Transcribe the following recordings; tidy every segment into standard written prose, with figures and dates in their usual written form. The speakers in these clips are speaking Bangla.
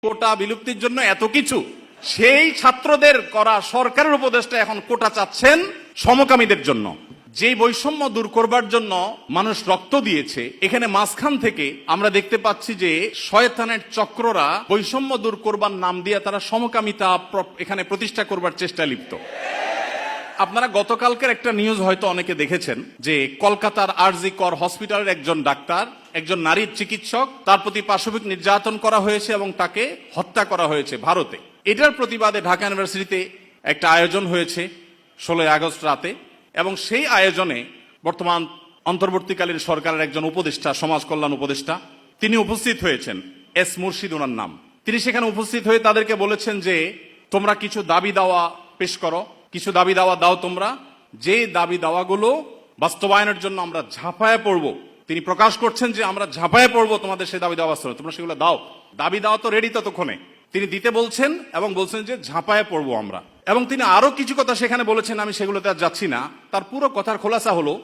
কোটা বিলুপ্তির জন্য এত কিছু, সেই ছাত্রদের করা সরকারের উপদেষ্টা এখন কোটা চাচ্ছেন সমকামীদের জন্য। যে বৈষম্য দূর করবার জন্য মানুষ রক্ত দিয়েছে, এখানে মাঝখান থেকে আমরা দেখতে পাচ্ছি যে শয়তানের চক্ররা বৈষম্য দূর করবার নাম দিয়ে তারা সমকামিতা এখানে প্রতিষ্ঠা করবার চেষ্টায় লিপ্ত। আপনারা গতকালকের একটা নিউজ হয়তো অনেকে দেখেছেন যে কলকাতার আরজি কর হসপিটালের একজন ডাক্তার, একজন নারীর চিকিৎসক, তার প্রতি পাশবিক নির্যাতন করা হয়েছে এবং তাকে হত্যা করা হয়েছে ভারতে। এটার প্রতিবাদে ঢাকা ইউনিভার্সিটিতে একটা আয়োজন হয়েছে 16 আগস্ট রাতে, এবং সেই আয়োজনে বর্তমান অন্তর্বর্তীকালীন সরকারের একজন উপদেষ্টা, সমাজ কল্যাণ উপদেষ্টা, তিনি উপস্থিত হয়েছেন। এস মুর্শিদ ওনার নাম। তিনি সেখানে উপস্থিত হয়ে তাদেরকে বলেছেন যে তোমরা কিছু দাবি দাওয়া পেশ করো, কিছু দাবি দাওয়া দাও তোমরা, যে দাবি দাওয়াগুলো বাস্তবায়নের জন্য আমরা ঝাঁপায়ে পড়ব। তিনি প্রকাশ করছেন যে আমরা ঝাঁপায়ে পড়ব তোমাদের সেই দাবি দাওয়া বাস্তবায়ন, তোমরা সেগুলো দাও। দাবি দাওয়া তো রেডি ততক্ষণে, তিনি দিতে বলছেন এবং বলছেন যে ঝাঁপায়ে পড়বো আমরা। এবং তিনি আরো কিছু কথা সেখানে বলেছেন, আমি সেগুলোতে আর যাচ্ছি না। তার পুরো কথার খোলাসা হলো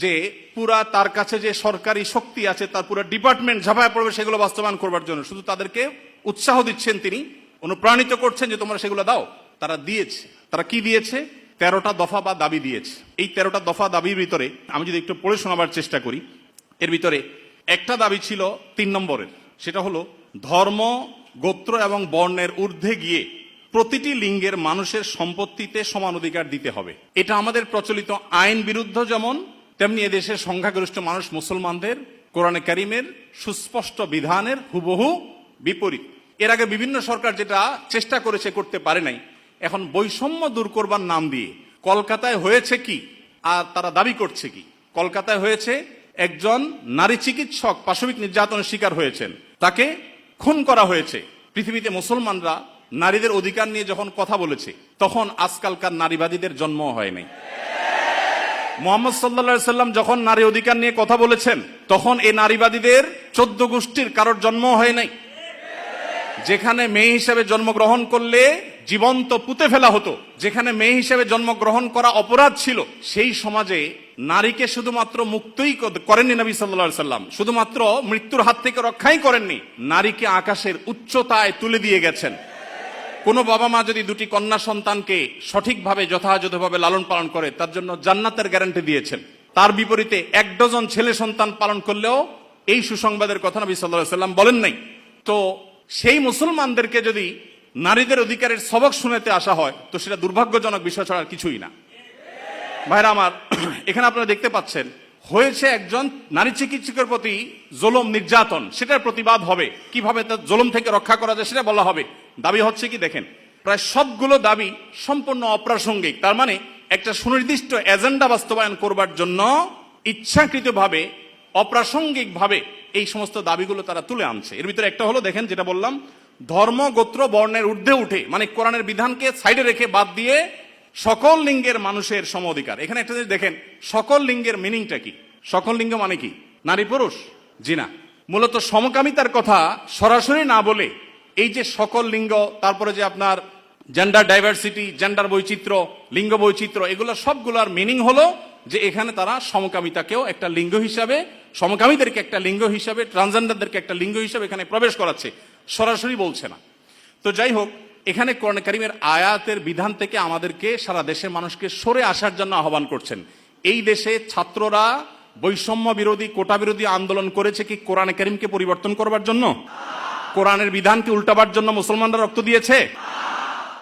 যে পুরা তার কাছে যে সরকারি শক্তি আছে, তার পুরো ডিপার্টমেন্ট ঝাঁপায়ে পড়বে সেগুলো বাস্তবায়ন করবার জন্য। শুধু তাদেরকে উৎসাহ দিচ্ছেন, তিনি অনুপ্রাণিত করছেন যে তোমরা সেগুলো দাও। তারা দিয়েছে। তারা কি দিয়েছে? 13টা দফা বা দাবি দিয়েছে। এই 13টা দফা দাবির ভিতরে আমি যদি একটু পড়ে শোনাবার চেষ্টা করি, এর ভিতরে একটা দাবি ছিল 3 নম্বরের, সেটা হলো ধর্ম, গোত্র এবং বর্ণের ঊর্ধ্বে গিয়ে প্রতিটি লিঙ্গের মানুষের সম্পত্তিতে সমান অধিকার দিতে হবে। এটা আমাদের প্রচলিত আইন বিরুদ্ধ যেমন, তেমনি এদেশের সংখ্যাগরিষ্ঠ মানুষ মুসলমানদের কোরআনে কারিমের সুস্পষ্ট বিধানের হুবহু বিপরীত। এর আগে বিভিন্ন সরকার যেটা চেষ্টা করেছে, করতে পারে নাই। এখন বৈষম্য দূর করবার নাম দিয়ে কলকাতায় হয়েছে কি, আর তারা দাবি করছে কি? কলকাতায় হয়েছে একজন নারী চিকিৎসক পাশবিক নির্যাতনের শিকার হয়েছেন, তাকে খুন করা হয়েছে। পৃথিবীতে মুসলমানরা নারীদের অধিকার নিয়ে যখন কথা বলেছে, তখন আজকালকার নারীবাদীদের জন্ম হয় নাই। মুহাম্মদ সাল্লাল্লাহু আলাইহি সাল্লাম যখন নারী অধিকার নিয়ে কথা বলেছেন, তখন এই নারীবাদীদের 14 গোষ্ঠীর কারোর জন্ম হয় নাই। যেখানে মেয়ে হিসেবে জন্মগ্রহণ করলে জীবন্ত পুঁতে ফেলা হতো, যেখানে মেয়ে হিসেবে জন্মগ্রহণ করা অপরাধ ছিল, সেই সমাজে নারীকে শুধুমাত্র মুক্তই করেননি নবী সাল্লাল্লাহু আলাইহি সাল্লাম, শুধুমাত্র মৃত্যুর হাত থেকে রক্ষাই করেননি, নারীকে আকাশের উচ্চতায় তুলে দিয়ে গেছেন। কোন বাবা মা যদি 2টি কন্যা সন্তানকে সঠিকভাবে যথাযথভাবে লালন পালন করে, তার জন্য জান্নাতের গ্যারান্টি দিয়েছেন। তার বিপরীতে 1 ডজন ছেলে সন্তান পালন করলেও এই সুসংবাদের কথা নবী সাল্লাল্লাহু আলাইহি সাল্লাম বলেন নাই। তো সেই মুসলমানদেরকে যদি নারীদের অধিকারের সবক শুনাতে আসা হয়, তো সেটা দুর্ভাগ্যজনক বিষয় ছাড়া কিছু না। ভাইরা আমার, এখানে আপনারা দেখতে পাচ্ছেন হয়েছে একজন নারী চিকিৎসকের প্রতি জুলুম নির্যাতন, সেটার প্রতিবাদ হবে, কিভাবে তার জুলুম থেকে রক্ষা করা যায় সেটা বলা হবে। দাবি হচ্ছে কি দেখেন, প্রায় সবগুলো দাবি সম্পূর্ণ অপ্রাসঙ্গিক। তার মানে একটা সুনির্দিষ্ট এজেন্ডা বাস্তবায়ন করবার জন্য ইচ্ছাকৃতভাবে অপ্রাসঙ্গিকভাবে এই সমস্ত দাবিগুলো তারা তুলে আনছে। এর ভিতরে একটা হলো, দেখেন যেটা বললাম, ধর্ম, গোত্র, বর্ণের ঊর্ধ্বে উঠে, মানে কোরআনের বিধানকে সাইডে রেখে বাদ দিয়ে সকল লিঙ্গের মানুষের সম অধিকার। এখানে একটা জিনিস দেখেন, সকল লিঙ্গের মিনিংটা কি? সকল লিঙ্গ মানে কি? নারী পুরুষ? জি না। মূলত সমকামিতার কথা সরাসরি না বলে এই যে সকল লিঙ্গ, তারপরে যে আপনার জেন্ডার ডাইভার্সিটি, জেন্ডার বৈচিত্র্য, লিঙ্গ বৈচিত্র্য, এগুলো সবগুলোর মিনিং হলো যে এখানে তারা সমকামিতাকেও একটা লিঙ্গ হিসাবে, সমকামীদেরকে একটা লিঙ্গ হিসাবে, ট্রান্সজেন্ডারদেরকে একটা লিঙ্গ হিসাবে এখানে প্রবেশ করাচ্ছে, সরাসরি বলছে না। তো যাই হোক, এখানে কোরআন কারীমের আয়াতের বিধান থেকে আমাদেরকে, সারা দেশের মানুষকে সরে আসার জন্য আহ্বান করছেন। এই দেশে ছাত্ররা বৈষম্য বিরোধী, কোটা বিরোধী আন্দোলন করেছে কি কোরআন কারীমকে পরিবর্তন করবার জন্য? কোরআনের বিধানকে উল্টাবার জন্য মুসলমানরা রক্ত দিয়েছে?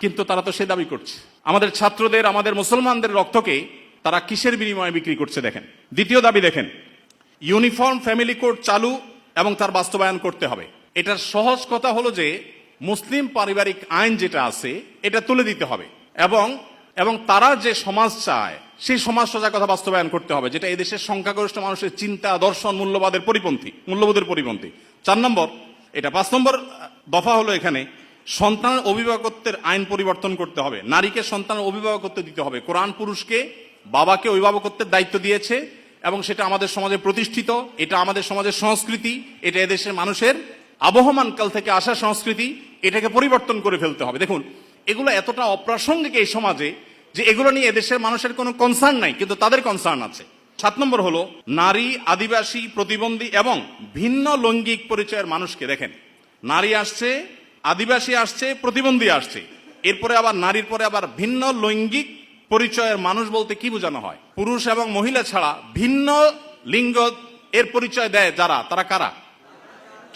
কিন্তু তারা তো সে দাবি করছে। আমাদের ছাত্রদের, আমাদের মুসলমানদের রক্তকে তারা কিসের বিনিময়ে বিক্রি করছে দেখেন। দ্বিতীয় দাবি দেখেন, ইউনিফর্ম ফ্যামিলি কোড চালু এবং তার বাস্তবায়ন করতে হবে। এটার সহজ কথা হলো যে মুসলিম পারিবারিক আইন যেটা আছে এটা তুলে দিতে হবে, এবং তারা যে সমাজ চায় সেই সমাজ সজাগ কথা বাস্তবায়ন করতে হবে, যেটা এদেশের সংখ্যাগরিষ্ঠ মানুষের চিন্তা, দর্শন, মূল্যবোধের পরিপন্থী। 4 নম্বর এটা। 5 নম্বর দফা হলো এখানে সন্তানের অভিভাবকত্বের আইন পরিবর্তন করতে হবে। নারীকে সন্তানের অভিভাবকত্ব দিতে হবে। কোরআন পুরুষকে, বাবাকে অভিভাবকত্বের দায়িত্ব দিয়েছে, এবং সেটা আমাদের সমাজে প্রতিষ্ঠিত, এটা আমাদের সমাজের সংস্কৃতি, এটা এদেশের মানুষের আবহমান কাল থেকে আসা সংস্কৃতি, এটাকে পরিবর্তন করে ফেলতে হবে। দেখুন, এগুলো এতটা অপ্রাসঙ্গিক এই সমাজে যে এগুলো নিয়ে এদেশের মানুষের কোনো কনসার্ন নাই, কিন্তু তাদের কনসার্ন আছে। 7 নম্বর হলো নারী, আদিবাসী, প্রতিবন্ধী এবং ভিন্ন লৈঙ্গিক পরিচয়ের মানুষকে, দেখেন নারী আসছে, আদিবাসী আসছে, প্রতিবন্ধী আসছে, এরপরে আবার নারীর পরে আবার ভিন্ন লৈঙ্গিক পরিচয়ের মানুষ বলতে কি বোঝানো হয়? পুরুষ এবং মহিলা ছাড়া ভিন্ন লিঙ্গ এর পরিচয় দেয় যারা, তারা কারা?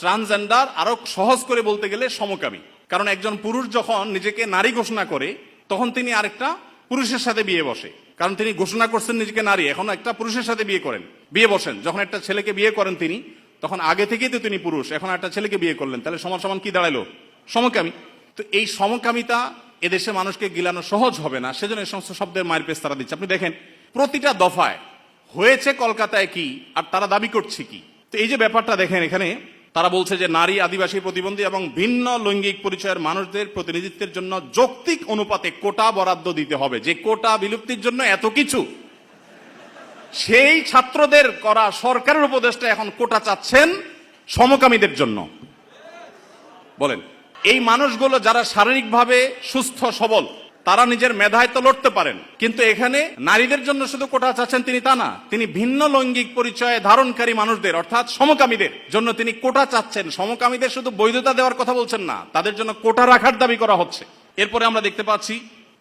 ট্রান্সজেন্ডার। আরো সহজ করে বলতে গেলে সমকামী। কারণ একজন পুরুষ যখন নিজেকে নারী ঘোষণা করে তখন তিনি আরেকটা পুরুষের সাথে বিয়ে বসে, কারণ তিনি ঘোষণা করছেন নিজেকে নারী, এখন একটা পুরুষের সাথে বিয়ে বসেন। যখন একটা ছেলেকে বিয়ে করেন তিনি, তখন আগে থেকেই তো তিনি পুরুষ, এখন একটা ছেলেকে বিয়ে করলেন, তাহলে সমান সমান কি দাঁড়ালো? সমকামী। তো এই সমকামিতা এদেশে মানুষকে গিলানো সহজ হবে না, সেজন্য এই সমস্ত শব্দের মায়ের পেশ তারা দিচ্ছে। আপনি দেখেন প্রতিটা দফায় হয়েছে কলকাতায় কি আর তারা দাবি করছে কি। তো এই যে ব্যাপারটা দেখেন, এখানে তারা বলছে যে নারী, আদিবাসী, প্রতিবন্ধী এবং ভিন্ন লৈঙ্গিক পরিচয়ের মানুষদের প্রতিনিধিত্বের জন্য যৌক্তিক অনুপাতে কোটা বরাদ্দ দিতে হবে। যে কোটা বিলুপ্তির জন্য এত কিছু, সেই ছাত্রদের করা সরকারের উপদেষ্টা এখন কোটা চাচ্ছেন সমকামীদের জন্য। বলেন, এই মানুষগুলো যারা শারীরিকভাবে সুস্থ সবল, তারা নিজের মেধায় তো লড়তে পারেন, কিন্তু এখানে নারীদের জন্য শুধু কোটা চাচ্ছেন তিনি তা না, তিনি ভিন্ন লৈঙ্গিক পরিচয় ধারণকারী মানুষদের অর্থাৎ সমকামীদের জন্য তিনি কোটা চাচ্ছেন। সমকামীদের শুধু বৈধতা দেওয়ার কথা বলছেন না, তাদের জন্য কোটা রাখার দাবি করা হচ্ছে। এরপরে আমরা দেখতে পাচ্ছি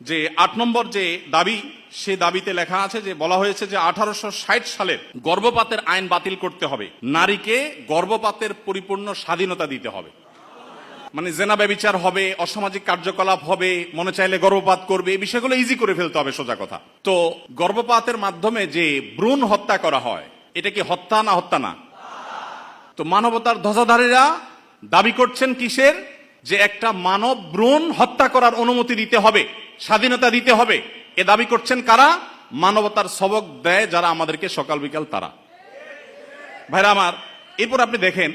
যে ৮ নম্বর যে দাবি, সে দাবিতে লেখা আছে যে বলা হয়েছে যে 1860 সালের গর্ভপাতের আইন বাতিল করতে হবে, নারীকে গর্ভপাতের পরিপূর্ণ স্বাধীনতা দিতে হবে। মানে জেনা ব্যভিচার হবে, অসামাজিক কার্যকলাপ হবে, মনে চাইলে গর্ভপাত করবে, এই বিষয়গুলো ইজি করে ফেলতে হবে, সোজা কথা। তো গর্ভপাতের মাধ্যমে যে ভ্রূণ হত্যা করা হয়, এটা কি হত্যা না? হত্যা না। তো মানবতার ধ্বজাধারীরা দাবি করছেন কিসের? যে একটা মানব ভ্রূণ হত্যা করার অনুমতি দিতে হবে, স্বাধীনতা দিতে হবে। এ দাবি করছেন কারা? মানবতার সবক দেয় যারা আমাদেরকে সকাল বিকাল, তারা। ভাইরা আমার, এরপর আপনি দেখেন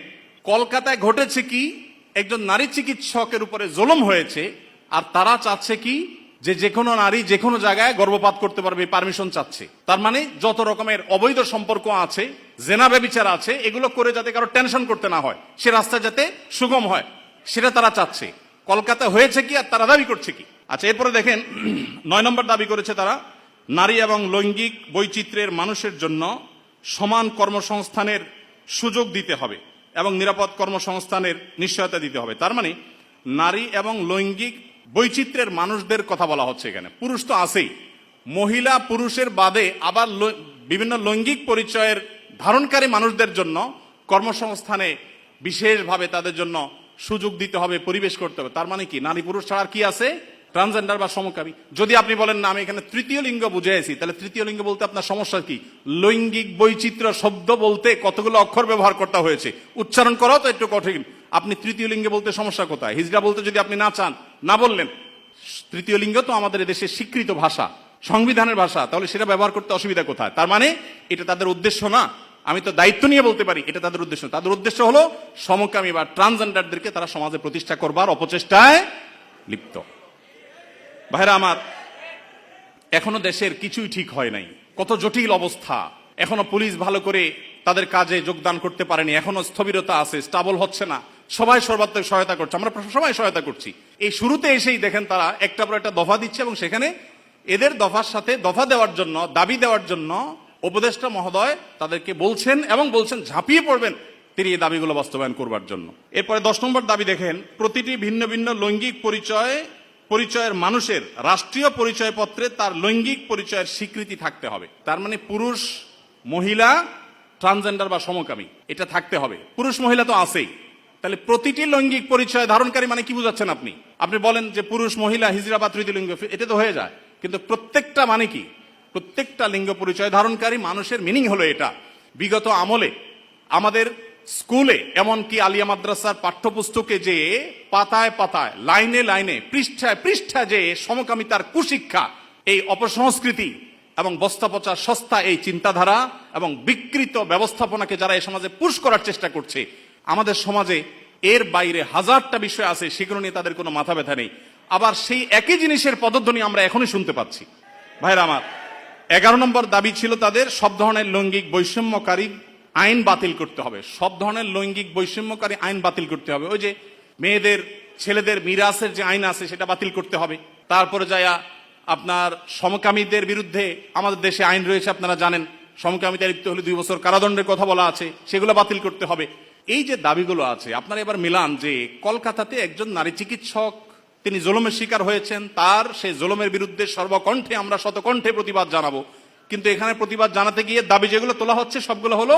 কলকাতায় ঘটেছে কি, একজন নারী চিকিৎসকের উপরে জুলুম হয়েছে, আর তারা চাচ্ছে কি যে কোনো নারী যে কোনো জায়গায় গর্ভপাত করতে পারবে, পারমিশন চাচ্ছে। তার মানে যত রকমের অবৈধ সম্পর্ক আছে, জেনা ব্যভিচার আছে, এগুলো করে যাতে কারো টেনশন করতে না হয়, সে রাস্তা যাতে সুগম হয়, সেটা তারা চাচ্ছে। কলকাতা হয়েছে কি আর তারা দাবি করছে কি? আচ্ছা, এরপরে দেখেন ৯ নম্বর দাবি করেছে তারা, নারী এবং লৈঙ্গিক বৈচিত্র্যের মানুষের জন্য সমান কর্মসংস্থানের সুযোগ দিতে হবে এবং নিরাপদ কর্মসংস্থানের নিশ্চয়তা দিতে হবে। তার মানে নারী এবং লৈঙ্গিক বৈচিত্র্যের মানুষদের কথা বলা হচ্ছে এখানে। পুরুষ তো আছেই, মহিলা পুরুষের বাদে আবার বিভিন্ন লৈঙ্গিক পরিচয়ের ধারণকারী মানুষদের জন্য কর্মসংস্থানে বিশেষভাবে তাদের জন্য সুযোগ দিতে হবে, পরিবেশ করতে হবে। তার মানে কি নারী পুরুষ ছাড়া কি আছে? ট্রান্সজেন্ডার বা সমকামী। যদি আপনি বলেন না আমি এখানে তৃতীয় লিঙ্গ বুঝেছি, তাহলে তৃতীয় লিঙ্গ বলতে আপনার সমস্যা কি? লৈঙ্গিক বৈচিত্র্য শব্দ বলতে কতগুলো অক্ষর ব্যবহার করতে হয়েছে, উচ্চারণ করাও তো একটু কঠিন। আপনি তৃতীয় লিঙ্গে বলতে সমস্যা কোথায়? হিজড়া বলতে যদি আপনি না চান, না বললেন। তৃতীয় লিঙ্গ তো আমাদের দেশের স্বীকৃত ভাষা, সংবিধানের ভাষা, তাহলে সেটা ব্যবহার করতে অসুবিধা কোথায়? তার মানে এটা তাদের উদ্দেশ্য না। আমি তো দায়িত্ব নিয়ে বলতে পারি এটা তাদের উদ্দেশ্য। তাদের উদ্দেশ্য হলো সমকামী বা ট্রান্সজেন্ডারদেরকে তারা সমাজে প্রতিষ্ঠা করবার অপচেষ্টায় লিপ্ত। ভাইরা আমার, এখনো দেশের কিছুই ঠিক হয় নাই, কত জটিল অবস্থা। এখনো পুলিশ ভালো করে তাদের কাজে যোগদান করতে পারেনি, এখনো স্থবিরতা আছে, স্টাবল হচ্ছে না। সবাই সর্বাত্মক সহায়তা করছে, আমরা সবাই সহায়তা করছি। এই শুরুতে এসেই দেখেন তারা একটা পর একটা দফা দিচ্ছে এবং সেখানে এদের দফার সাথে দফা দেওয়ার জন্য, দাবি দেওয়ার জন্য উপদেষ্টা মহোদয় তাদেরকে বলছেন এবং বলছেন ঝাঁপিয়ে পড়বেন তিনি এই দাবিগুলো বাস্তবায়ন করবার জন্য। এরপরে 10 নম্বর দাবি দেখেন, প্রতিটি ভিন্ন ভিন্ন লৈঙ্গিক পরিচয়ের মানুষের রাষ্ট্রীয় পরিচয়পত্রে তার লৈঙ্গিক পরিচয়ের স্বীকৃতি থাকতে হবে। তার মানে পুরুষ, মহিলা, ট্রান্সজেন্ডার বা সমকামী এটা থাকতে হবে। পুরুষ মহিলা তো আছেই, তাহলে প্রতিটি লৈঙ্গিক পরিচয় ধারণকারী মানে কি বুঝাচ্ছেন আপনি? আপনি বলেন যে পুরুষ, মহিলা, হিজড়া বা তৃতীয় লিঙ্গ, এটা তো হয়ে যায়। কিন্তু প্রত্যেকটা মানে কি? প্রত্যেকটা লিঙ্গ পরিচয় ধারণকারী মানুষের মিনিং হলো এটা। বিগত আমলে আমাদের স্কুলে, এমনকি আলিয়া মাদ্রাসার পাঠ্যপুস্তকে যে পাতায় পাতায়, লাইনে লাইনে, পৃষ্ঠায় পৃষ্ঠায় যে সমকামিতার কুশিক্ষা, এই অপসংস্কৃতি এবং বস্তাপচা সস্তা এই চিন্তাধারা এবং বিকৃত ব্যবস্থাপনাকে যারা এই সমাজে পুশ করার চেষ্টা করছে, আমাদের সমাজে এর বাইরে হাজারটা বিষয় আছে, সেগুলো নিয়ে তাদের কোনো মাথা ব্যথা নেই। আবার সেই একই জিনিসের পদধ্বনি আমরা এখনই শুনতে পাচ্ছি। ভাইরা আমার, 11 নম্বর দাবি ছিল তাদের, সব ধরনের লৈঙ্গিক বৈষম্যকারী আইন বাতিল করতে হবে। সব ধরনের লৈঙ্গিক বৈষম্যকারী আইন বাতিল করতে হবে। ওই যে মেয়েদের, ছেলেদের মিরাসের যে আইন আছে সেটা বাতিল করতে হবে। তারপরে যায়া আপনার সমকামীদের বিরুদ্ধে আমাদের দেশে আইন রয়েছে, আপনারা জানেন, সমকামিতা লিপ্ত হলে 2 বছর কারাদণ্ডের কথা বলা আছে, সেগুলো বাতিল করতে হবে। এই যে দাবিগুলো আছে, আপনারা এবার মিলান যে কলকাতাতে একজন নারী চিকিৎসক তিনি জুলুমের শিকার হয়েছেন, তার সেই জুলুমের বিরুদ্ধে সর্বকণ্ঠে আমরা শতকণ্ঠে প্রতিবাদ জানাবো, কিন্তু এখানে প্রতিবাদ জানাতে গিয়ে দাবি যেগুলো তোলা হচ্ছে সবগুলো হলো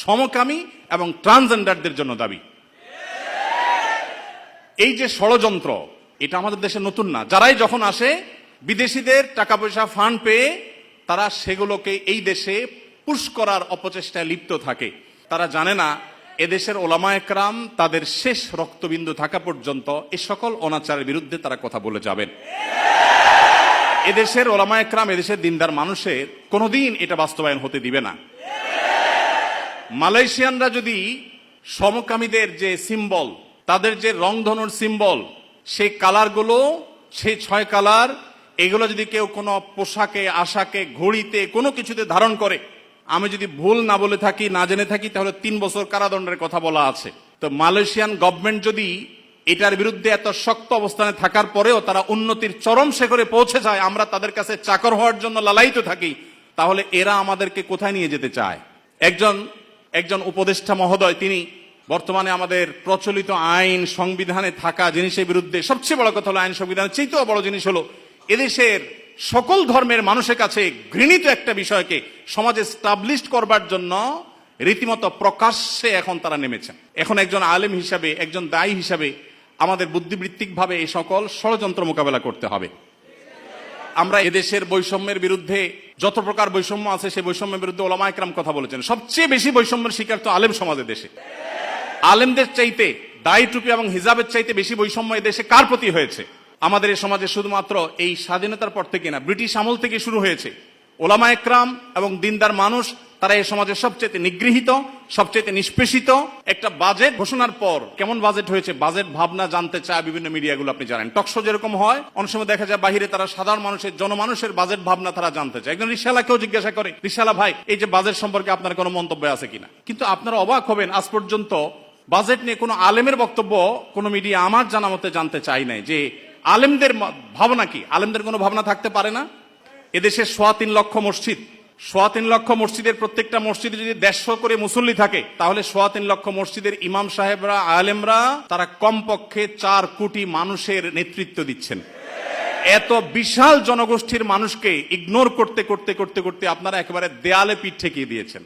সমকামী এবং ট্রান্সজেন্ডারদের জন্য দাবি। এই যে ষড়যন্ত্র, এটা আমাদের দেশে নতুন না। যারাই যখন আসে বিদেশিদের টাকা পয়সা ফান্ড পেয়ে তারা সেগুলোকে এই দেশে পুশ করার অপচেষ্টায় লিপ্ত থাকে। তারা জানে না এদেশের ওলামা একরাম তাদের শেষ রক্তবিন্দু থাকা পর্যন্ত এই সকল অনাচারের বিরুদ্ধে তারা কথা বলে যাবেন। এদেশের ওলামা একরাম, এদেশের দিনদার মানুষের কোনোদিন এটা বাস্তবায়ন হতে দিবে না। মালয়েশিয়ানরা যদি সমকামীদের যে সিম্বল, তাদের যে রংধনুর সিম্বল, সেই কালারগুলো, সেই 6 কালার, এগুলো যদি কেউ কোনো পোশাকে, আশাকে, ঘড়িতে, কোনো কিছুতে ধারণ করে, আমি যদি ভুল না বলে থাকি, না জেনে থাকি, তাহলে 3 বছর কারাদণ্ডের কথা বলা আছে। তো মালয়েশিয়ান গভর্নমেন্ট যদি এটার বিরুদ্ধে এত শক্ত অবস্থানে থাকার পরেও তারা উন্নতির চরম শিখরে পৌঁছে যায়, আমরা তাদের কাছে চাকর হওয়ার জন্য লালায়িত থাকি, তাহলে এরা আমাদেরকে কোথায় নিয়ে যেতে চায়? একজন উপদেষ্টা মহোদয়, তিনি বর্তমানে আমাদের প্রচলিত আইন সংবিধানে থাকা জিনিসের বিরুদ্ধে, সবচেয়ে বড় কথা হলো আইন সংবিধানের চেয়েও বড় জিনিস হলো এদেশের সকল ধর্মের মানুষের কাছে ঘৃণিত একটা বিষয়কে সমাজে স্টাবলিশ করবার জন্য রীতিমতো প্রকাশ্যে এখন তারা নেমেছেন। এখন একজন আলেম হিসাবে, একজন দায়ী হিসাবে আমাদের বুদ্ধিবৃত্তিকভাবে এই সকল ষড়যন্ত্র মোকাবেলা করতে হবে। আমরা এদেশের বৈষম্যের বিরুদ্ধে, যত প্রকার বৈষম্য আছে সেই বৈষম্যের বিরুদ্ধে ওলামা একরাম কথা বলেছেন। সবচেয়ে বেশি বৈষম্যের শিকার তো আলেম সমাজের দেশে। আলেমদের চাইতে, দাড়ি টুপি এবং হিজাবের চাইতে বেশি বৈষম্য এদেশে কার প্রতি হয়েছে? আমাদের এই সমাজে শুধুমাত্র এই স্বাধীনতার পর থেকে না, ব্রিটিশ আমল থেকে শুরু হয়েছে। ওলামা একরাম এবং দিনদার মানুষ তারা এই সমাজের সবচেয়ে নিগৃহীত, সবচেয়ে নিষ্পেষিত। একটা বাজেট ঘোষণার পর কেমন বাজেট হয়েছে, বাজেট ভাবনা জানতে চায় বিভিন্ন মিডিয়াগুলো, আপনি জানেন। টকশো যেরকম হয়, অনেক সময় দেখা যায় বাহিরে তারা সাধারণ মানুষের, জনমানুষের বাজেট ভাবনা তারা জানতে চায়। একজন রিকশাওয়ালাকেও জিজ্ঞাসা করে, রিকশাওয়ালা ভাই, এই যে বাজেট সম্পর্কে আপনার কোনো মন্তব্য আছে কিনা? কিন্তু আপনারা অবাক হবেন, আজ পর্যন্ত বাজেট নিয়ে কোনো আলেমের বক্তব্য কোনো মিডিয়া আমার জানা মতে জানতে চাই নাই যে আলেমদের ভাবনা কি। আলেমদের কোনো ভাবনা থাকতে পারে না? এদেশে 3.25 লক্ষ মসজিদ, 3.25 লক্ষ মসজিদের প্রত্যেকটা মসজিদে যদি 150 করে মুসল্লি থাকে, তাহলে 3.25 লক্ষ মসজিদের ইমাম সাহেবরা, আলেমরা, তারা কমপক্ষে 4 কোটি মানুষের নেতৃত্ব দিচ্ছেন। এত বিশাল জনগোষ্ঠীর মানুষকে ইগনোর করতে করতে করতে করতে আপনারা একেবারে দেয়ালে পিঠ ঠেকিয়ে দিয়েছেন।